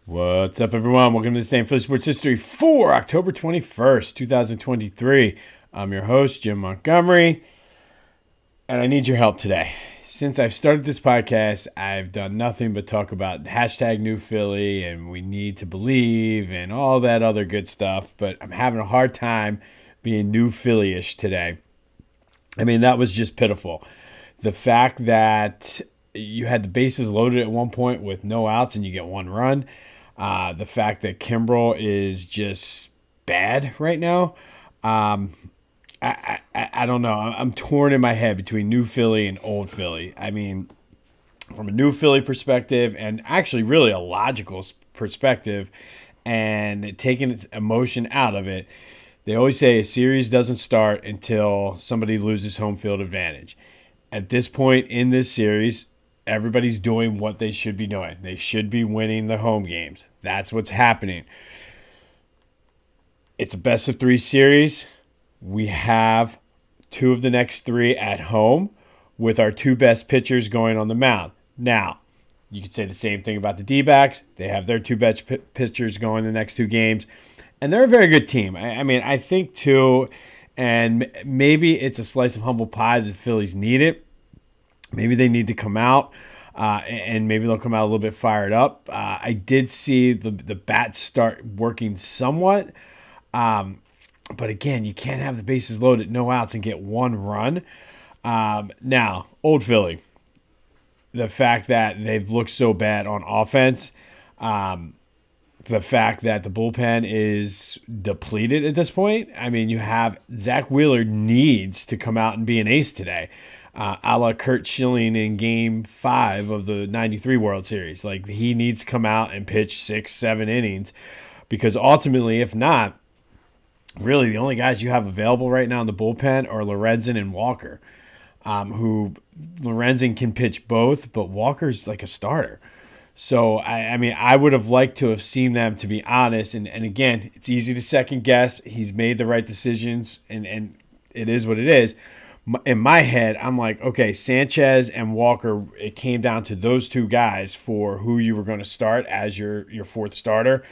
What's up, everyone? Welcome to the Stand Philly Sports History for October 21st, 2023. I'm your host, Jim Montgomery, and I need your help today. Since I've started this podcast, I've done nothing but talk about hashtag New Philly and we need to believe and all that other good stuff, but I'm having a hard time being New Philly-ish today. I mean, that was just pitiful. The fact that you had the bases loaded at one point with no outs and you get one run. The fact that Kimbrel is just bad right now. I don't know. I'm torn in my head between New Philly and Old Philly. I mean, from a New Philly perspective and actually really a logical perspective and taking emotion out of it, they always say a series doesn't start until somebody loses home field advantage. At this point in this series, everybody's doing what they should be doing. They should be winning the home games. That's what's happening. It's a best-of-3 series. We have two of the next three at home with our two best pitchers going on the mound. Now, you could say the same thing about the D-backs. They have their two best pitchers going the next two games, and they're a very good team. I mean, I think, too, and maybe it's a slice of humble pie that the Phillies need it. Maybe they need to come out, and maybe they'll come out a little bit fired up. I did see the bats start working somewhat. But again, you can't have the bases loaded, no outs, and get one run. Now, Old Philly, the fact that they've looked so bad on offense, the fact that the bullpen is depleted at this point. I mean, you have Zach Wheeler needs to come out and be an ace today. A la Curt Schilling in Game 5 of the 93 World Series. Like, he needs to come out and pitch 6-7 innings because ultimately, if not, really the only guys you have available right now in the bullpen are Lorenzen and Walker, who Lorenzen can pitch both, but Walker's like a starter. So, I mean, I would have liked to have seen them, to be honest. And again, it's easy to second guess. He's made the right decisions, and it is what it is. In my head, I'm like, okay, Sanchez and Walker, it came down to those two guys for who you were going to start as your fourth starter.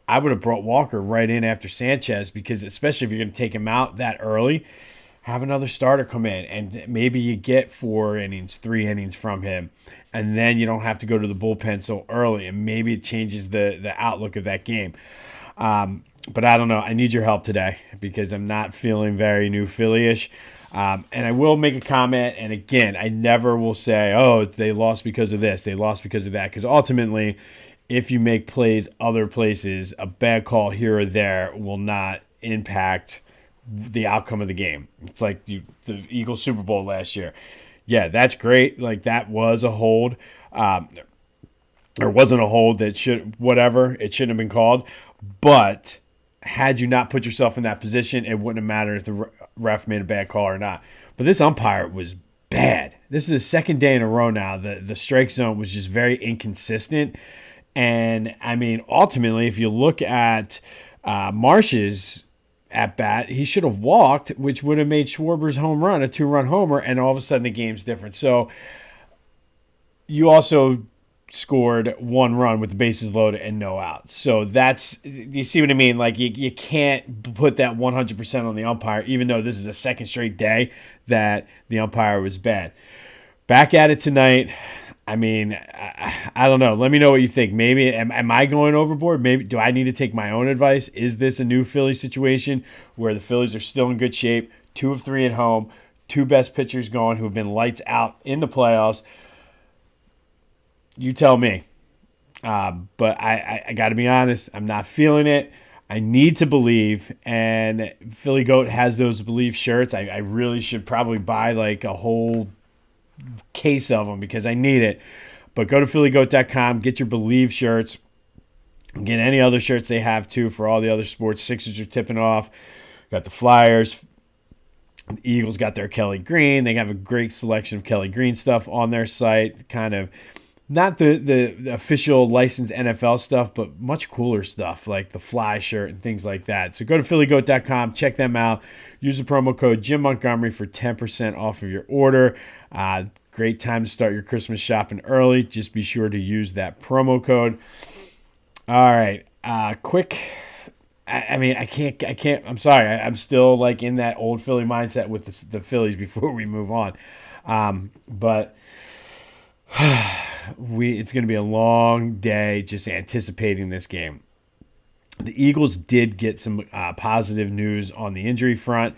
I would have brought Walker right in after Sanchez because especially if you're going to take him out that early, have another starter come in and maybe you get 4 innings, 3 innings from him, and then you don't have to go to the bullpen so early, and maybe it changes the outlook of that game. But I don't know. I need your help today because I'm not feeling very New Philly-ish. And I will make a comment, and again, I never will say, oh, they lost because of this, they lost because of that, because ultimately, if you make plays other places, a bad call here or there will not impact the outcome of the game. It's like the Eagles Super Bowl last year. Yeah, that's great. Like, that was a hold. Or wasn't a hold that it shouldn't have been called. But had you not put yourself in that position, it wouldn't have mattered if the ref made a bad call or not. But this umpire was bad. This is the second day in a row now. The strike zone was just very inconsistent. And, I mean, ultimately, if you look at Marsh's at-bat, he should have walked, which would have made Schwarber's home run a 2-run homer, and all of a sudden the game's different. So you also scored 1 run with the bases loaded and no outs. So that's – you see what I mean? Like, you can't put that 100% on the umpire, even though this is the second straight day that the umpire was bad. Back at it tonight. I mean, I don't know. Let me know what you think. Maybe am I going overboard? Maybe do I need to take my own advice? Is this a New Philly situation where the Phillies are still in good shape, 2 of 3 at home, 2 best pitchers going who have been lights out in the playoffs? You tell me. But I got to be honest. I'm not feeling it. I need to believe, and Philly Goat has those believe shirts. I really should probably buy like a whole case of them because I need it. But go to phillygoat.com, get your believe shirts, get any other shirts they have too for all the other sports. Sixers are tipping off, got the Flyers, the Eagles got their Kelly Green. They have a great selection of Kelly Green stuff on their site, kind of not the official licensed NFL stuff, but much cooler stuff like the Fly shirt and things like that. So go to phillygoat.com, check them out. Use the promo code Jim Montgomery for 10% off of your order. Great time to start your Christmas shopping early. Just be sure to use that promo code. All right. Quick. I mean, I can't. I'm sorry. I'm still like in that old Philly mindset with the Phillies before we move on. But it's going to be a long day just anticipating this game. The Eagles did get some positive news on the injury front.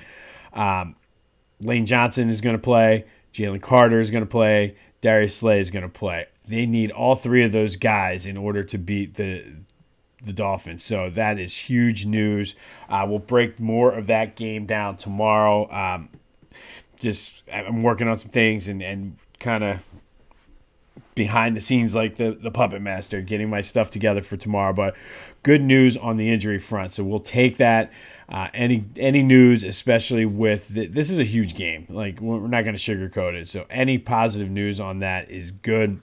Lane Johnson is going to play. Jalen Carter is going to play. Darius Slay is going to play. They need all three of those guys in order to beat the Dolphins. So that is huge news. We'll break more of that game down tomorrow. I'm working on some things and kind of behind the scenes like the puppet master, getting my stuff together for tomorrow. But good news on the injury front. So we'll take that. Any news, especially with this is a huge game. Like, we're not going to sugarcoat it. So any positive news on that is good.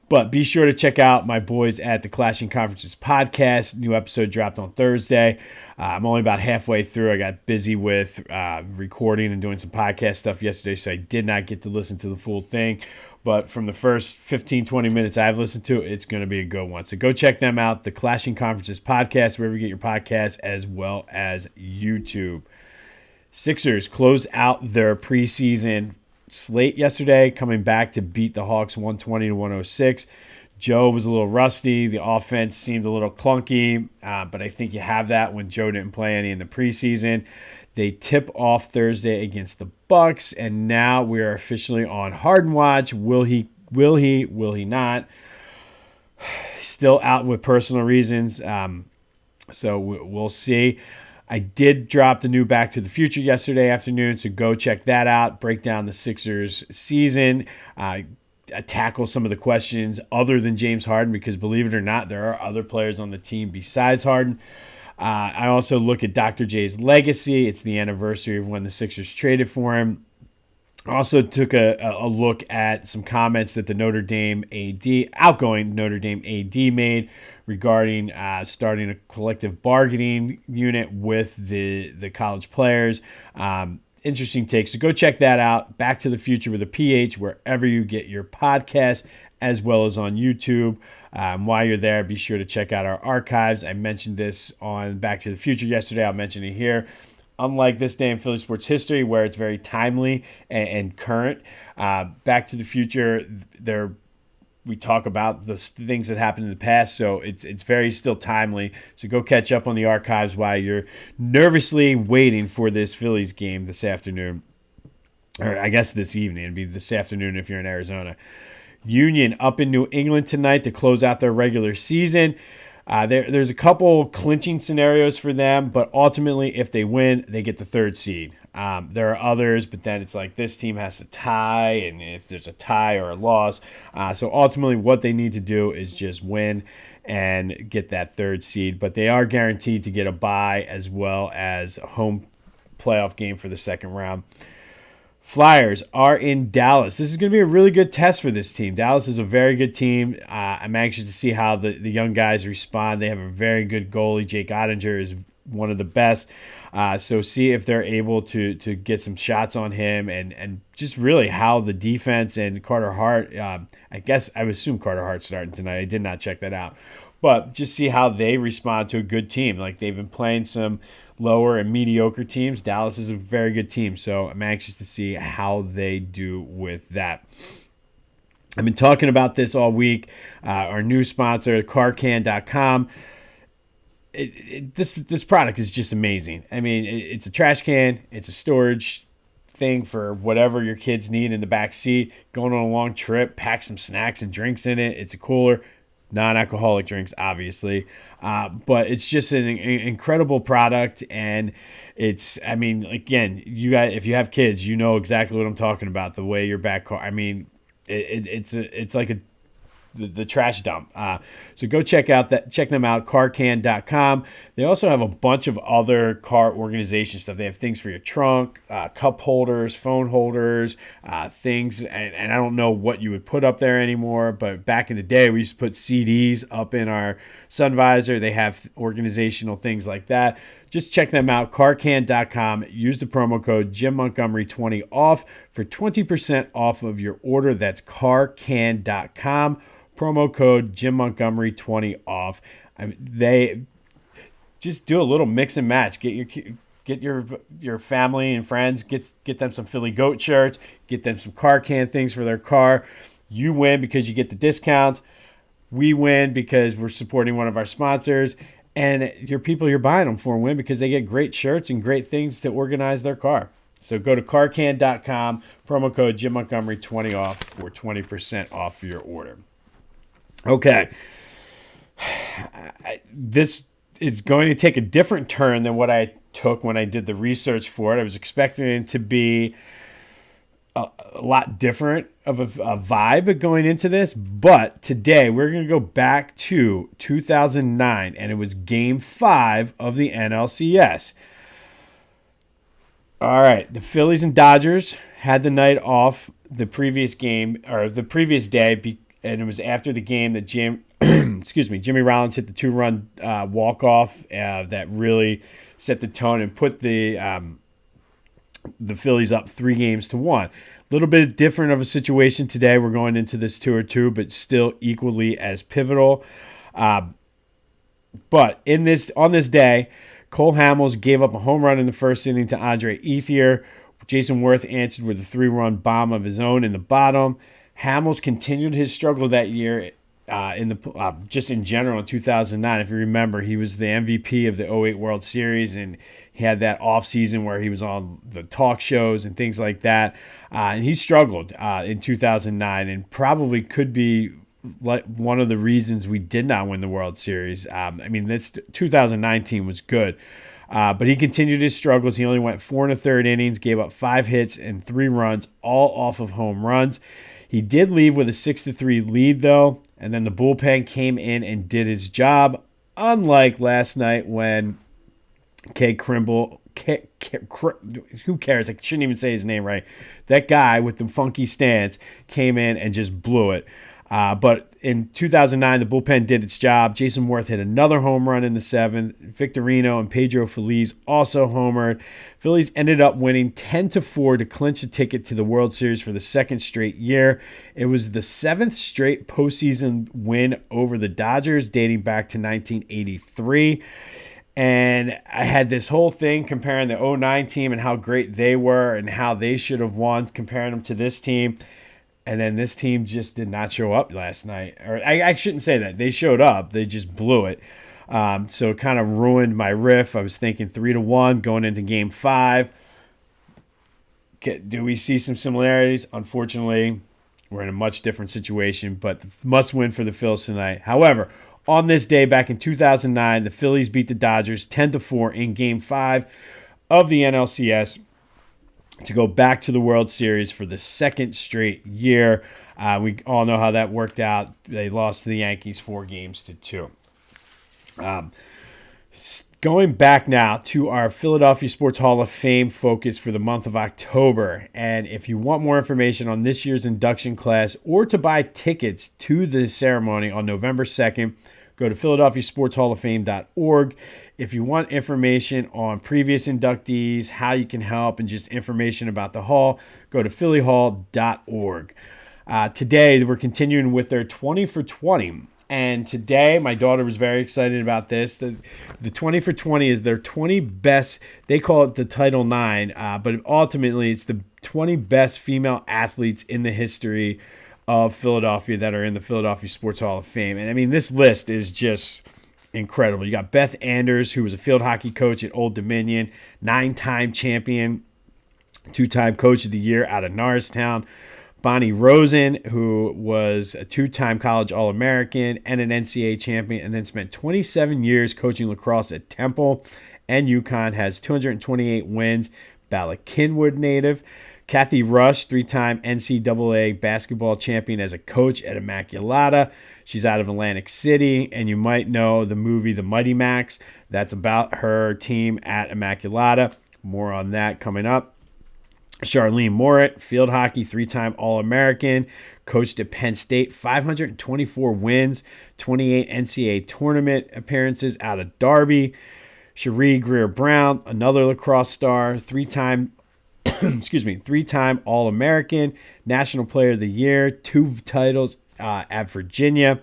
But be sure to check out my boys at the Clashing Conferences podcast. New episode dropped on Thursday. I'm only about halfway through. I got busy with recording and doing some podcast stuff yesterday, so I did not get to listen to the full thing. But from the first 15, 20 minutes I've listened to, it's going to be a good one. So go check them out, the Clashing Conferences podcast, wherever you get your podcasts, as well as YouTube. Sixers close out their preseason slate yesterday, coming back to beat the Hawks 120-106. Joe was a little rusty. The offense seemed a little clunky, but I think you have that when Joe didn't play any in the preseason. They tip off Thursday against the Bucks, and now we are officially on Harden watch. Will he? Will he not? Still out with personal reasons, so we'll see. I did drop the new Back to the Future yesterday afternoon, so go check that out. Break down the Sixers season. Tackle some of the questions other than James Harden, because believe it or not, there are other players on the team besides Harden. I also look at Dr. J's legacy. It's the anniversary of when the Sixers traded for him. Also took a look at some comments that the outgoing Notre Dame AD made regarding starting a collective bargaining unit with the college players. Interesting take. So go check that out. Back to the Future with a PH, wherever you get your podcast, as well as on YouTube. While you're there, be sure to check out our archives. I mentioned this on Back to the Future yesterday. I'll mention it here. Unlike this day in Philly sports history, where it's very timely and current, Back to the Future, we talk about the things that happened in the past, so it's very still timely. So go catch up on the archives while you're nervously waiting for this Phillies game this afternoon, or I guess this evening. It'd be this afternoon if you're in Arizona. Union up in New England tonight to close out their regular season. There's a couple clinching scenarios for them, but ultimately, if they win, they get the third seed. There are others, but then it's like this team has to tie, and if there's a tie or a loss. So ultimately, what they need to do is just win and get that third seed. But they are guaranteed to get a bye as well as a home playoff game for the second round. Flyers are in Dallas. This is going to be a really good test for this team. Dallas is a very good team. I'm anxious to see how the young guys respond. They have a very good goalie. Jake Ottinger is one of the best. So see if they're able to get some shots on him and just really how the defense and Carter Hart, I would assume Carter Hart's starting tonight. I did not check that out. But just see how they respond to a good team. Like, they've been playing some lower and mediocre teams. Dallas is a very good team, so I'm anxious to see how they do with that. I've been talking about this all week. Our new sponsor, carcan.com. This product is just amazing. I mean, it's a trash can. It's a storage thing for whatever your kids need in the back seat. Going on a long trip, pack some snacks and drinks in it. It's a cooler. Non-alcoholic drinks, obviously. But it's just an incredible product, and it's, I mean, again, you guys, if you have kids, you know exactly what I'm talking about. The way your back car, I mean, it's like the trash dump. So go check them out, carcan.com. They also have a bunch of other car organization stuff. They have things for your trunk, cup holders, phone holders, things, and I don't know what you would put up there anymore, but back in the day, we used to put CDs up in our sun visor. They have organizational things like that. Just check them out, carcan.com. Use the promo code JimMontgomery20 off for 20% off of your order. That's carcan.com. promo code Jim Montgomery 20 off. They just do a little mix and match. Get your family and friends, get them some Philly Goat shirts, get them some car can things for their car. You win because you get the discounts. We win because we're supporting one of our sponsors. And your people you're buying them for win because they get great shirts and great things to organize their car. So go to carcan.com, promo code Jim Montgomery 20 off for 20% off your order. Okay. This is going to take a different turn than what I took when I did the research for it. I was expecting it to be a lot different of a vibe going into this, but today we're going to go back to 2009, and it was Game 5 of the NLCS. All right, the Phillies and Dodgers had the night off the previous game, or the previous day, and it was after the game that Jimmy Rollins hit the 2-run walk-off that really set the tone and put the Phillies up 3-1. A little bit different of a situation today. We're going into this 2-2, but still equally as pivotal. But on this day, Cole Hamels gave up a home run in the first inning to Andre Ethier. Jason Worth answered with a 3-run bomb of his own in the bottom. Hamels continued his struggle that year just in general in 2009. If you remember, he was the MVP of the 2008 World Series, and he had that offseason where he was on the talk shows and things like that. And he struggled in 2009 and probably could be like one of the reasons we did not win the World Series. This 2019 was good. But he continued his struggles. He only went 4 1/3 innings, gave up 5 hits and 3 runs, all off of home runs. He did leave with a 6-3 lead, though, and then the bullpen came in and did his job, unlike last night when who cares? I shouldn't even say his name right. That guy with the funky stance came in and just blew it. But in 2009, the bullpen did its job. Jason Worth hit another home run in the 7th. Victorino and Pedro Feliz also homered. Phillies ended up winning 10-4 to clinch a ticket to the World Series for the second straight year. It was the 7th straight postseason win over the Dodgers, dating back to 1983. And I had this whole thing comparing the 2009 team and how great they were and how they should have won, comparing them to this team. And then this team just did not show up last night. Or I shouldn't say that. They showed up. They just blew it. So it kind of ruined my riff. I was thinking 3-1 going into Game 5. Do we see some similarities? Unfortunately, we're in a much different situation, but must win for the Phillies tonight. However, on this day back in 2009, the Phillies beat the Dodgers 10-4 in Game 5 of the NLCS to go back to the World Series for the second straight year. We all know how that worked out. They lost to the Yankees 4-2. Going back now to our Philadelphia Sports Hall of Fame focus for the month of October. And if you want more information on this year's induction class or to buy tickets to the ceremony on November 2nd, go to philadelphiasportshalloffame.org. If you want information on previous inductees, how you can help, and just information about the hall, go to phillyhall.org. Today, we're continuing with their 20 for 20. And today, my daughter was very excited about this. The 20 for 20 is their 20 best, they call it the Title IX, but ultimately it's the 20 best female athletes in the history of Philadelphia that are in the Philadelphia Sports Hall of Fame. And I mean, this list is just incredible. You got Beth Anders, who was a field hockey coach at Old Dominion, 9-time champion, 2-time coach of the year out of Norristown. Bonnie Rosen, who was a 2-time college All-American and an NCAA champion, and then spent 27 years coaching lacrosse at Temple and UConn, has 228 wins. Bala Kinwood native. Kathy Rush, 3-time NCAA basketball champion as a coach at Immaculata. She's out of Atlantic City, and you might know the movie The Mighty Max. That's about her team at Immaculata. More on that coming up. Charlene Morit, field hockey, 3-time All-American, coached at Penn State, 524 wins, 28 NCAA tournament appearances out of Darby. Cherie Greer-Brown, another lacrosse star, 3-time excuse me, 3-time All-American, National Player of the Year, 2 titles at Virginia.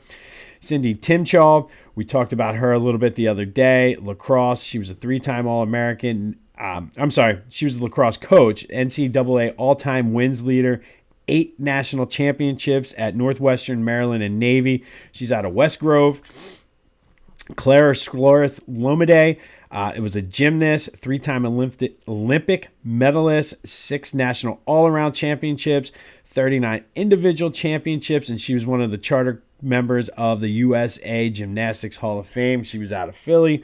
Cindy Timchall, we talked about her a little bit the other day. Lacrosse, she was a 3-time All-American. She was a lacrosse coach, NCAA all-time wins leader, 8 national championships at Northwestern, Maryland, and Navy. She's out of West Grove. Clara Schlorth Lomide, it was a gymnast, 3-time Olympic medalist, 6 national all-around championships, 39 individual championships, and she was one of the charter members of the USA Gymnastics Hall of Fame. She was out of Philly.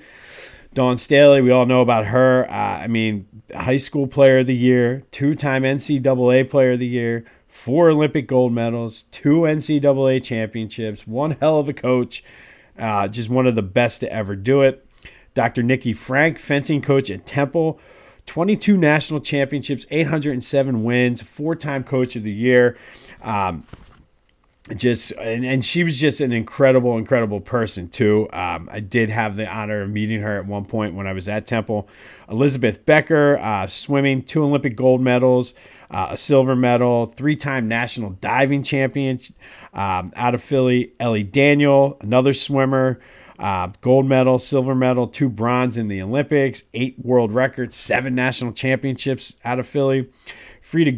Dawn Staley, we all know about her. High school player of the year, 2-time NCAA player of the year, 4 Olympic gold medals, 2 NCAA championships, one hell of a coach, just one of the best to ever do it. Dr. Nikki Frank, fencing coach at Temple, 22 national championships, 807 wins, 4-time coach of the year. And she was just an incredible person too. I did have the honor of meeting her at one point when I was at Temple. Elizabeth Becker, swimming, 2 Olympic gold medals, a silver medal, 3-time national diving champion out of Philly. Ellie Daniel, another swimmer, gold medal, silver medal, 2 bronze in the Olympics, 8 world records, 7 national championships out of Philly. Frida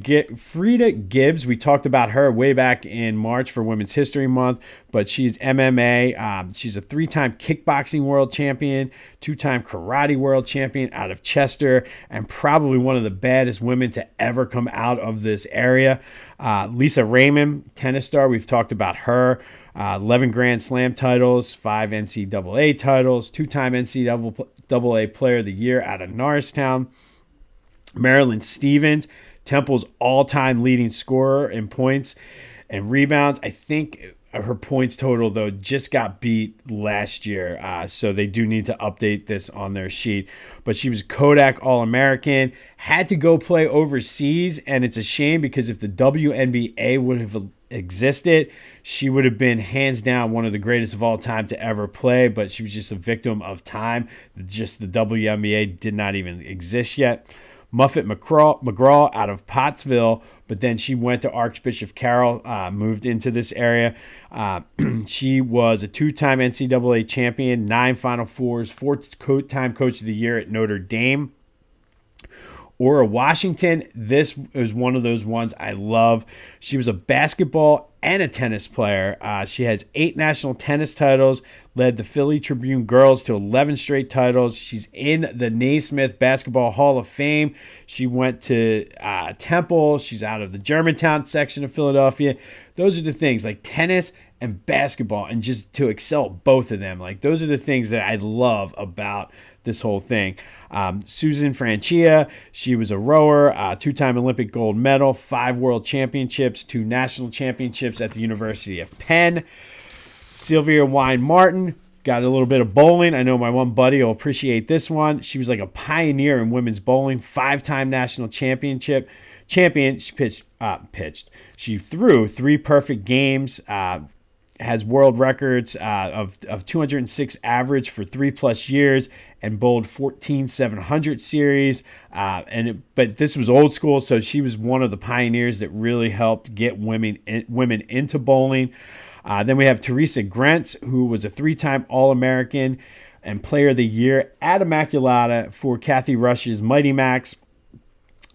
Gibbs, we talked about her way back in March for Women's History Month, but she's MMA. She's a 3-time kickboxing world champion, 2-time karate world champion out of Chester, and probably one of the baddest women to ever come out of this area. Lisa Raymond, tennis star, we've talked about her. 11 Grand Slam titles, 5 NCAA titles, 2-time NCAA Player of the Year out of Norristown. Marilyn Stevens, Temple's all-time leading scorer in points and rebounds. I think her points total, though, just got beat last year, so they do need to update this on their sheet. But she was Kodak All-American, had to go play overseas, and it's a shame because if the WNBA would have existed, she would have been hands down one of the greatest of all time to ever play, but she was just a victim of time. Just the WNBA did not even exist yet. Muffet McGraw out of Pottsville, but then she went to Archbishop Carroll, moved into this area. She was a 2-time NCAA champion, 9 Final Fours, 4-time Coach of the Year at Notre Dame. Ora Washington, this is one of those ones I love. She was a basketball and a tennis player. She has 8 national tennis titles, led the Philly Tribune girls to 11 straight titles. She's in the Naismith Basketball Hall of Fame. She went to Temple. She's out of the Germantown section of Philadelphia. Those are the things, like tennis and basketball, and just to excel both of them. Like, those are the things that I love about this whole thing. Susan Francia, she was a rower, 2-time Olympic gold medal, 5 world championships, 2 national championships at the University of Penn. Sylvia Wine Martin, got a little bit of bowling. I know my one buddy will appreciate this one. She was like a pioneer in women's bowling, 5-time national champion. She pitched. She threw 3 perfect games, has world records of 206 average for 3+ years, and bowled 14 700 series. But this was old school, so she was one of the pioneers that really helped get women into bowling. Then we have Teresa Grentz, who was a 3-time All-American and Player of the Year at Immaculata for Kathy Rush's Mighty Macs.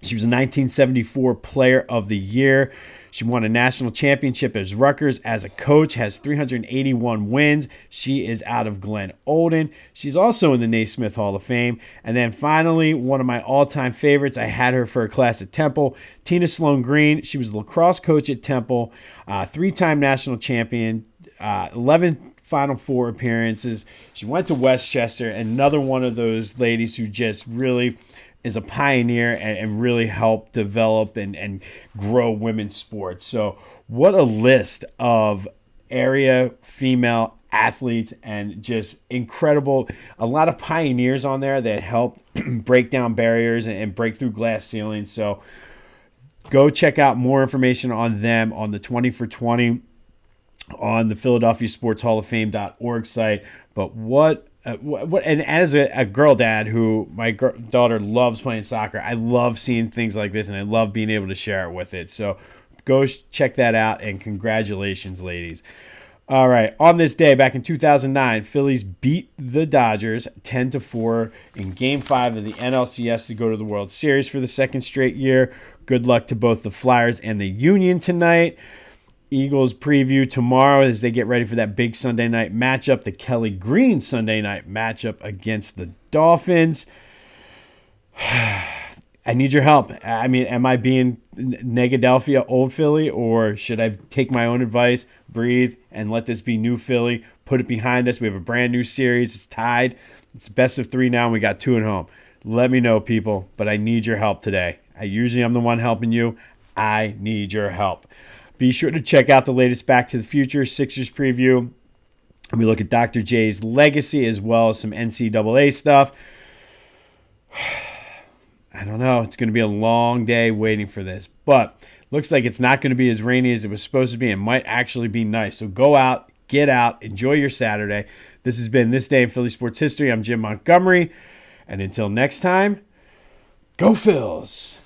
She was a 1974 Player of the Year. She won a national championship as Rutgers as a coach, has 381 wins. She is out of Glen Olden. She's also in the Naismith Hall of Fame. And then finally, one of my all-time favorites, I had her for a class at Temple, Tina Sloan Green. She was a lacrosse coach at Temple, 3-time national champion, 11 Final Four appearances. She went to Westchester, another one of those ladies who just really is a pioneer and really helped develop and grow women's sports. So what a list of area female athletes, and just incredible. A lot of pioneers on there that helped break down barriers and break through glass ceilings. So go check out more information on them on the 20 for 20 on the Philadelphia Sports Hall of Fame.org site. But what and as a girl dad who my daughter loves playing soccer, I love seeing things like this, and I love being able to share it with it. So go check that out, and congratulations, ladies. All right, on this day back in 2009, Phillies beat the Dodgers 10-4 in Game 5 of the NLCS to go to the World Series for the second straight year. Good luck to both the Flyers and the Union tonight. Eagles preview tomorrow as they get ready for that big Sunday night matchup, the Kelly Green Sunday night matchup against the Dolphins. I need your help. I mean, am I being Negadelphia old Philly, or should I take my own advice, breathe, and let this be new Philly, put it behind us? We have a brand new series. It's tied. It's best of 3 now, and we got 2 at home. Let me know, people, but I need your help today. I'm the one helping you. I need your help. Be sure to check out the latest Back to the Future Sixers preview. And we look at Dr. J's legacy as well as some NCAA stuff. I don't know. It's going to be a long day waiting for this. But looks like it's not going to be as rainy as it was supposed to be. It might actually be nice. So go out, get out, enjoy your Saturday. This has been This Day in Philly Sports History. I'm Jim Montgomery. And until next time, go Phils!